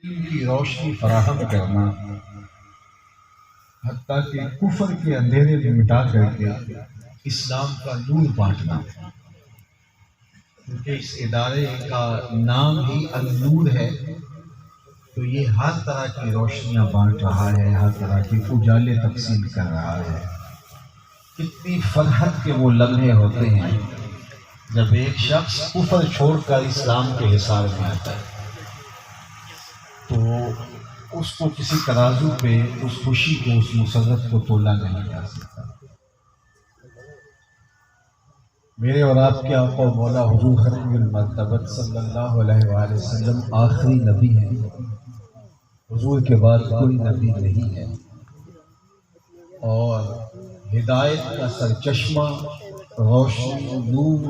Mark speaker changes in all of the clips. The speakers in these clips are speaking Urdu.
Speaker 1: کی روشنی فراہم کرنا، حتیٰ کہ کفر کے اندھیرے کو مٹا کر کے اسلام کا نور بانٹنا، کیونکہ اس ادارے کا نام ہی النور ہے، تو یہ ہر طرح کی روشنیاں بانٹ رہا ہے، ہر طرح کی اجالے تقسیم کر رہا ہے۔ کتنی فرحت کے وہ لمحے ہوتے ہیں جب ایک شخص کفر چھوڑ کر اسلام کے حصار میں آتا ہے، تو اس کو کسی ترازو پہ اس خوشی کو، اس مسرت کو تولا نہیں جا سکتا۔ میرے اور آپ کے آقا و مولا حضور ختم المرتبت صلی اللہ علیہ وآلہ وسلم آخری نبی ہیں، حضور کے بعد کوئی نبی نہیں ہے، اور ہدایت کا سرچشمہ، روشنی، نور،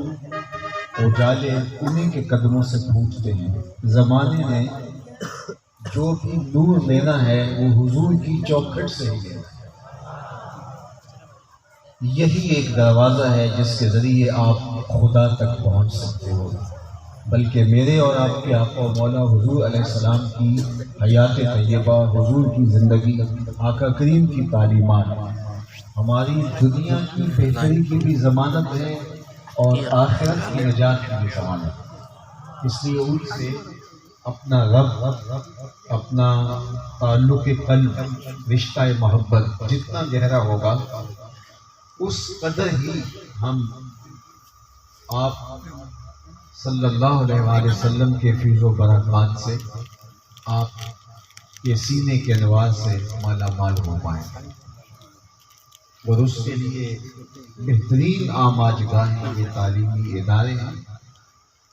Speaker 1: اجالے انہیں کے قدموں سے پھوٹتے ہیں۔ زمانے میں جو بھی نور لینا ہے وہ حضور کی چوکھٹ سے ہی لینا ہے۔ یہی ایک دروازہ ہے جس کے ذریعے آپ خدا تک پہنچ سکتے ہو۔ بلکہ میرے اور آپ کے آقا و مولا حضور علیہ السلام کی حیات طیبہ، حضور کی زندگی، آقا کریم کی تعلیمات ہماری دنیا کی بہتری کی بھی ضمانت ہے اور آخرت کی نجات کی بھی ضمانت ہے۔ اس لیے ان سے اپنا رب، اپنا تعلق قلب، رشتہ محبت جتنا گہرا ہوگا، اس قدر ہی ہم آپ صلی اللہ علیہ وآلہ وسلم کے فیض و برکات سے، آپ کے سینے کے انوار سے مالا مال ہو پائیں گے۔ اور اس کے لیے بہترین آماج گاہیں یہ تعلیمی ادارے ہیں،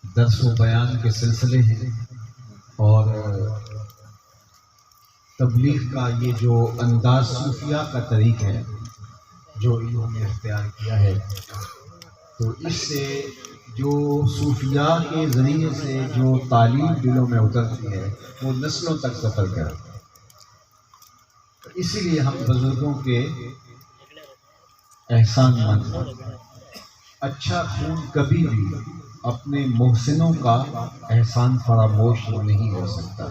Speaker 1: درس و بیان کے سلسلے ہیں، اور تبلیغ کا یہ جو انداز صوفیہ کا طریق ہے جو انہوں نے اختیار کیا ہے، تو اس سے جو صوفیاء کے ذریعے سے جو تعلیم دلوں میں اترتی ہے وہ نسلوں تک سفر کرتی ہے۔ اسی لیے ہم بزرگوں کے احسان مند ہیں۔ اچھا خون کبھی بھی اپنے محسنوں کا احسان فراموش نہیں ہو سکتا،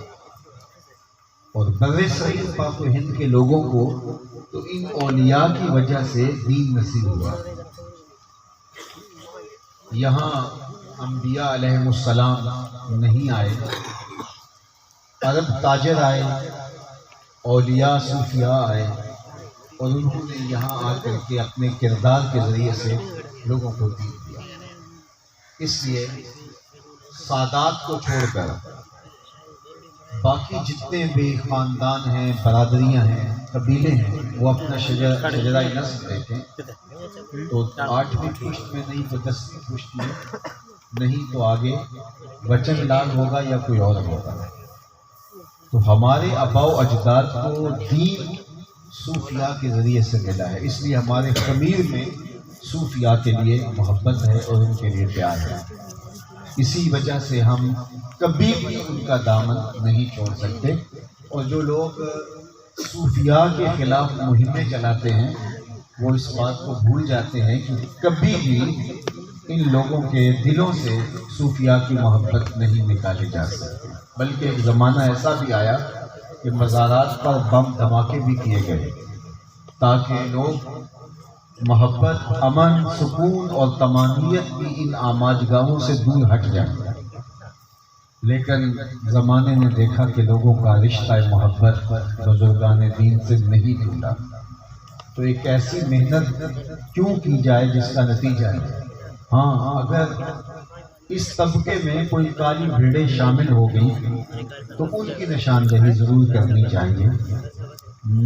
Speaker 1: اور بر صغیر پاک و ہند کے لوگوں کو تو ان اولیاء کی وجہ سے دین نصیب ہوا۔ یہاں انبیاء علیہ السلام نہیں آئے، عرب تاجر آئے، اولیاء صوفیاء آئے، اور انہوں نے یہاں آ کر کے اپنے کردار کے ذریعے سے لوگوں کو دین دیا۔ اس لیے سادات کو چھوڑ کر باقی جتنے بھی خاندان ہیں، برادریاں ہیں، قبیلے ہیں، وہ اپنا شجرہ نسب دیکھیں تو 8ویں پشت میں نہیں تو 10ویں پشت میں، نہیں تو آگے بچن لال ہوگا یا کوئی اور ہوگا۔ تو ہمارے آباء و اجداد کو دین صوفیاء کے ذریعے سے ملا ہے، اس لیے ہمارے ضمیر میں صوفیاء کے لیے محبت ہے اور ان کے لیے پیار ہے۔ اسی وجہ سے ہم کبھی بھی ان کا دامن نہیں چھوڑ سکتے، اور جو لوگ صوفیاء کے خلاف مہمیں چلاتے ہیں وہ اس بات کو بھول جاتے ہیں کہ کبھی بھی ان لوگوں کے دلوں سے صوفیاء کی محبت نہیں نکالی جا سکتی۔ بلکہ ایک زمانہ ایسا بھی آیا کہ مزارات پر بم دھماکے بھی کیے گئے تاکہ لوگ محبت، امن، سکون اور طمانینت کی ان آماج گاہوں سے دور ہٹ جائیں۔ لیکن زمانے نے دیکھا کہ لوگوں کا رشتہ محبت بزرگان دین سے نہیں جڑا، تو ایک ایسی محنت کیوں کی جائے جس کا نتیجہ ہے؟ ہاں، اگر اس طبقے میں کوئی کالی بھیڑیں شامل ہو گئی تو ان کی نشاندہی ضرور کرنی چاہیے۔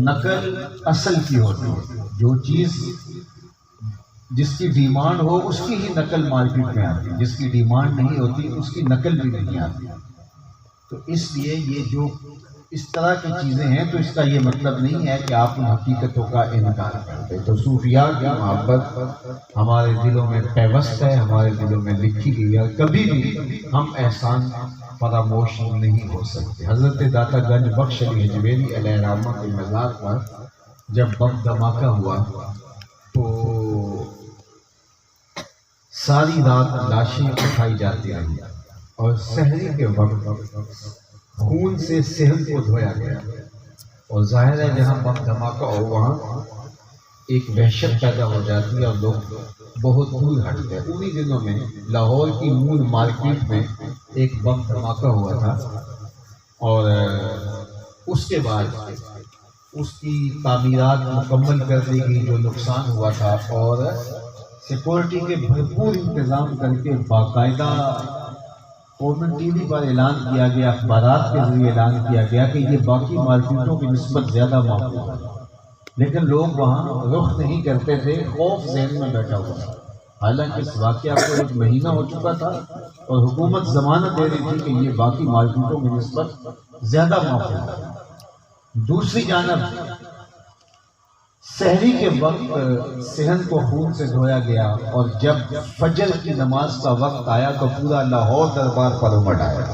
Speaker 1: نقل اصل کی ہوتی ہے، جو چیز جس کی ڈیمانڈ ہو اس کی ہی نقل مارکیٹ میں آتی ہے، جس کی ڈیمانڈ نہیں ہوتی اس کی نقل بھی نہیں آتی۔ تو اس لیے یہ جو اس طرح کی چیزیں ہیں تو اس کا یہ مطلب نہیں ہے کہ آپ ان حقیقتوں کا انکار کرتے۔ تو صوفیاء کی محبت ہمارے دلوں میں پیوست ہے، ہمارے دلوں میں لکھی گئی ہے، کبھی بھی ہم احسان فراموش نہیں ہو سکتے۔ حضرت داتا گنج بخش علی حجویری علیہ الرحمہ کے مزار پر جب بم دھماکہ ہوا تو ساری رات لاشیں اٹھائی جاتی رہی، اور سحری کے وقت خون سے صحن کو دھویا گیا، اور ظاہر ہے جہاں بم دھماکہ ہو وہاں ایک وحشت پیدا ہو جاتی ہے اور لوگ بہت دور ہٹتے ہیں۔ انہی دنوں میں لاہور کی مول مارکیٹ میں ایک بم دھماکہ ہوا تھا، اور اس کے بعد اس کی تعمیرات مکمل کر دی گئی جو نقصان ہوا تھا، اور سیکورٹی کے بھرپور انتظام کر کے باقاعدہ گورنمنٹ ٹی وی پر اعلان کیا گیا، اخبارات کے ذریعے اعلان کیا گیا کہ یہ باقی مارکیٹوں کی نسبت زیادہ محفوظ ہے، لیکن لوگ وہاں رخ نہیں کرتے تھے، خوف ذہن میں بیٹھا ہوا تھا۔ حالانکہ اس واقعہ کو 1 مہینہ ہو چکا تھا اور حکومت ضمانت دے رہی تھی کہ یہ باقی مارکیٹوں کی نسبت زیادہ محفوظ ہے۔ دوسری جانب سحری کے وقت صحن کو خون سے دھویا گیا، اور جب فجر کی نماز کا وقت آیا تو پورا لاہور دربار پر امٹ آیا۔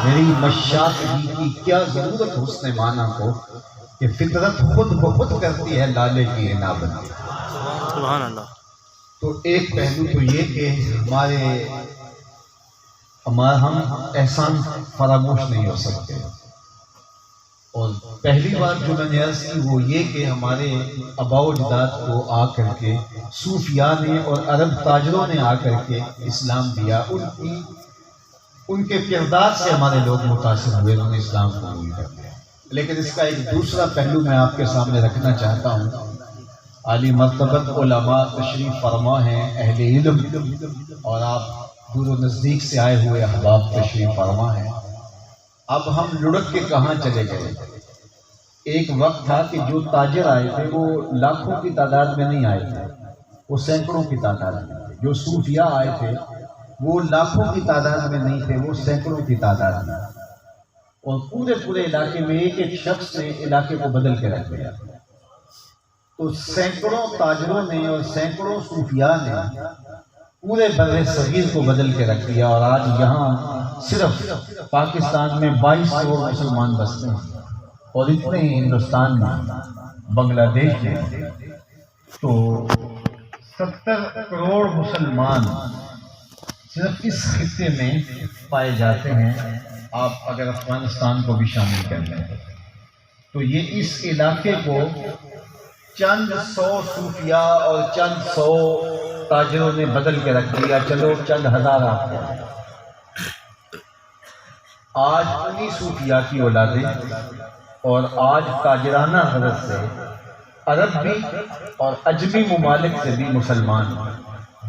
Speaker 1: میری مشاط ہی کی کیا ضرورت حسن معنی کو کہ فطرت خود بخود کرتی ہے لالے کی عنابت۔
Speaker 2: سبحان اللہ۔
Speaker 1: تو ایک پہلو تو یہ کہ ہم احسان فراموش نہیں ہو سکتے، اور پہلی بات جو میں نے عرض کی وہ یہ کہ ہمارے آباء و اجداد کو آ کر کے صوفیاء نے اور عرب تاجروں نے آ کر کے اسلام دیا، ان کے کردار سے ہمارے لوگ متاثر ہوئے، انہوں نے اسلام قبول کر لیا۔ لیکن اس کا ایک دوسرا پہلو میں آپ کے سامنے رکھنا چاہتا ہوں۔ عالی مرتبت علماء تشریف فرما ہیں، اہل علم، اور آپ دور و نزدیک سے آئے ہوئے احباب تشریف فرما ہیں۔ اب ہم لڑک کے کہاں چلے گئے؟ ایک وقت تھا کہ جو تاجر آئے تھے وہ لاکھوں کی تعداد میں نہیں آئے تھے، وہ سینکڑوں کی تعداد میں تھے۔ جو صوفیاء آئے تھے وہ لاکھوں کی تعداد میں نہیں تھے، وہ سینکڑوں کی تعداد میں، اور پورے علاقے میں ایک شخص نے علاقے کو بدل کے رکھ دیا۔ تو سینکڑوں تاجروں نے اور سینکڑوں صوفیاء نے پورے بر صغیر کو بدل کے رکھ دیا، اور آج یہاں صرف پاکستان میں 22 کروڑ مسلمان بستے ہیں، اور اتنے ہی ہندوستان میں، بنگلہ دیش میں تو 70 کروڑ مسلمان صرف اس خطے میں پائے جاتے ہیں، آپ اگر افغانستان کو بھی شامل کر لیں تو یہ اس علاقے کو چند 100 صوفیاء اور چند 100 تاجروں نے بدل کے رکھ دیا، چلو چند ہزار آپ کو۔ آج انہی صوفیاء کی اولادیں اور آج تاجرانہ حضرت سے عرب بھی اور عجمی ممالک سے بھی مسلمان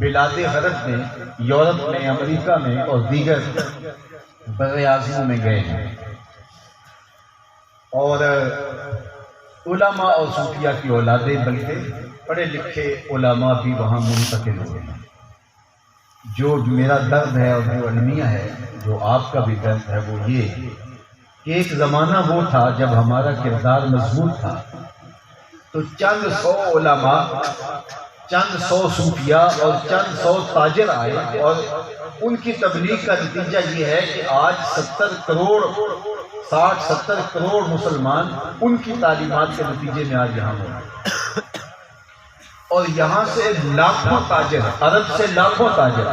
Speaker 1: بلاد غرب میں، یورپ میں، امریکہ میں اور دیگر بر اعظموں میں گئے ہیں، اور علماء اور صوفیاء کی اولادیں بلکہ پڑھے لکھے علماء بھی وہاں منتقل ہوئے ہیں۔ جو میرا درد ہے اور جو المیہ ہے، جو آپ کا بھی درد ہے، وہ یہ کہ ایک زمانہ وہ تھا جب ہمارا کردار مضبوط تھا، تو چند 100 علماء، چند 100 صوفیاء اور چند 100 تاجر آئے، اور ان کی تبلیغ کا نتیجہ یہ ہے کہ آج 60-70 کروڑ مسلمان ان کی تعلیمات کے نتیجے میں آج یہاں ہیں، اور یہاں سے لاکھوں تاجر، عرب سے لاکھوں تاجر،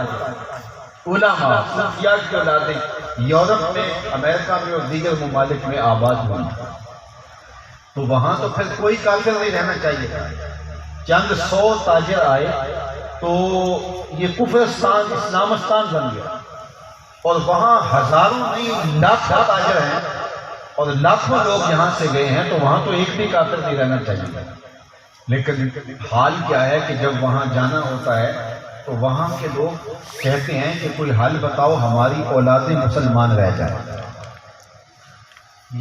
Speaker 1: علماء، صوفیاء کی اولادیں یورپ میں، امریکہ میں اور دیگر ممالک میں آباد ہوئی۔ تو وہاں تو پھر کوئی کافر نہیں رہنا چاہیے تھا۔ چند 100 تاجر آئے تو یہ کفرستان اسلامستان بن گیا، اور وہاں ہزاروں نہیں لاکھوں تاجر ہیں اور لاکھوں لوگ یہاں سے گئے ہیں، تو وہاں تو ایک بھی کافر نہیں رہنا چاہیے۔ لیکن حال کیا ہے کہ جب وہاں جانا ہوتا ہے تو وہاں کے لوگ کہتے ہیں کہ کوئی حل بتاؤ ہماری اولادیں مسلمان رہ جائیں۔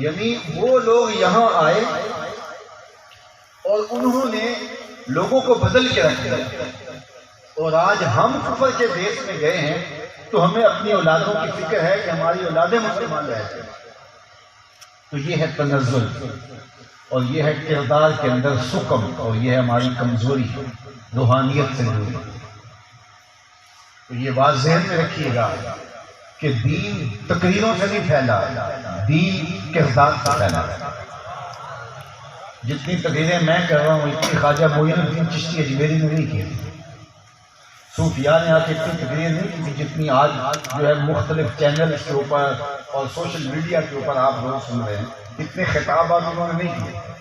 Speaker 1: یعنی وہ لوگ یہاں آئے اور انہوں نے لوگوں کو بدل کے رکھ دیا، اور آج ہم کفر کے دیش میں گئے ہیں تو ہمیں اپنی اولادوں کی فکر ہے کہ ہماری اولادیں مسلمان رہ جائیں۔ تو یہ ہے تنزل، اور یہ ہے کردار کے اندر سکم، اور یہ ہے ہماری کمزوری روحانیت سے دوری۔ تو یہ بات ذہن میں رکھیے گا کہ دین تقریروں سے نہیں پھیلا، دین کردار سے پھیلا۔ جتنی تقریریں میں کر رہا ہوں اتنی خواجہ معین الدین چشتی اجمیری نے نہیں کی،
Speaker 2: صوفیاء نے آ کے اتنی تقریر نہیں کی جتنی آج جو ہے مختلف چینلز کے اوپر اور سوشل میڈیا کے اوپر آپ لوگ سن رہے ہیں، اتنے خطابات انہوں نے نہیں کیے.